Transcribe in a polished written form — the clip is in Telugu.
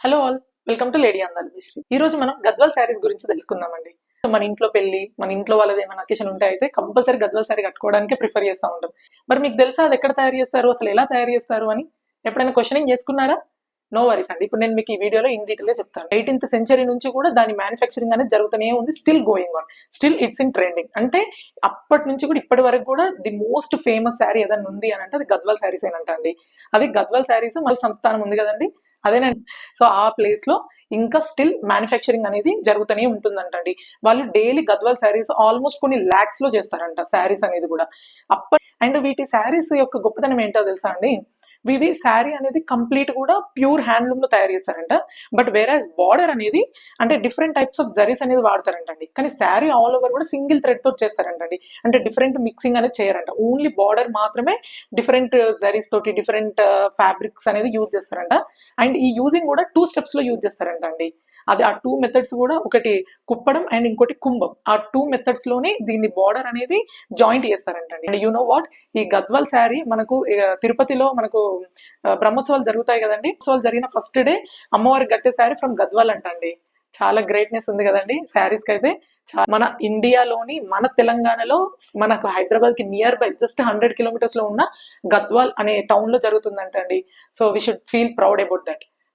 Hello all, welcome to lady అందాల బిస్ట్రీ. ఈ రోజు మనం గద్వాల్ శారీస్ గురించి తెలుసుకుందామండి. సో మన ఇంట్లో పెళ్లి, మన ఇంట్లో వాళ్ళది ఏమైనా అకేషన్ ఉంటే అయితే కంపల్సరీ గద్వాల్ శారీ కట్టుకోవడానికి ప్రిఫర్ చేస్తూ ఉంటాం. మరి మీకు తెలుసా అది ఎక్కడ తయారు చేస్తారు, అసలు ఎలా తయారు చేస్తారు అని ఎప్పుడైనా క్వశ్చనింగ్ చేసుకున్నారా? నో వరీస్ అండి, ఇప్పుడు నేను మీకు ఈ వీడియోలో ఇన్ డీటెయిల్ గా చెప్తాను. 18th సెంచరీ నుంచి కూడా దాని మ్యానుఫ్యాక్చరింగ్ అనేది జరుగుతూనే ఉంది, still going on, still it's in trending. అంటే అప్పటి నుంచి కూడా ఇప్పటి వరకు కూడా ది మోస్ట్ ఫేమస్ శారీ ఏదైనా ఉంది అని అంటే అది గద్వాల్ శారీస్ ఏనంట అండి. అది గద్వాల్ శారీస్ మళ్ళీ సంస్థానం ఉంది కదండి, అదేనండి. సో ఆ ప్లేస్ లో ఇంకా స్టిల్ మ్యానుఫ్యాక్చరింగ్ అనేది జరుగుతూనే ఉంటుందంటండి. వాళ్ళు డైలీ గద్వాల్ శారీస్ ఆల్మోస్ట్ కొన్ని ల్యాక్స్ లో చేస్తారంట శారీస్ అనేది కూడా. అండ్ వీటి శారీస్ యొక్క గొప్పతనం ఏంటో తెలుసా అండి? ఇవి శారీ అనేది కంప్లీట్ కూడా ప్యూర్ హ్యాండ్లూమ్ లో తయారు చేస్తారంట. బట్ వేరాజ్ బార్డర్ అనేది అంటే డిఫరెంట్ టైప్స్ ఆఫ్ జరీస్ అనేది వాడతారంటండి. కానీ శారీ ఆల్ ఓవర్ కూడా సింగిల్ థ్రెడ్ తోటి చేస్తారంటండి. అంటే డిఫరెంట్ మిక్సింగ్ అనేది చేయరంట, ఓన్లీ బార్డర్ మాత్రమే డిఫరెంట్ జరీస్ తోటి డిఫరెంట్ ఫ్యాబ్రిక్స్ అనేది యూజ్ చేస్తారంట. అండ్ ఈ యూజింగ్ కూడా 2 steps లో యూజ్ చేస్తారంట అండి. అది ఆ 2 మెథడ్స్ కూడా, ఒకటి కుప్పడం అండ్ ఇంకోటి కుంభం. ఆ 2 మెథడ్స్ లోనే దీన్ని బార్డర్ అనేది జాయింట్ చేస్తారంటండి. అండ్ యూ నో వాట్, ఈ గద్వాల్ శారీ మనకు తిరుపతిలో మనకు బ్రహ్మోత్సవాలు జరుగుతాయి కదండి. ఉత్సవాలు జరిగిన ఫస్ట్ డే అమ్మవారికి కట్టే శారీ ఫ్రమ్ గద్వాల్ అంటండి. చాలా గ్రేట్నెస్ ఉంది కదండి శారీస్ కి అయితే. మన ఇండియాలోని, మన తెలంగాణలో, మనకు హైదరాబాద్ కి నియర్ బై జస్ట్ 100 kilometers లో ఉన్న గద్వాల్ అనే టౌన్ లో జరుగుతుందంటండి. So we should feel proud about that.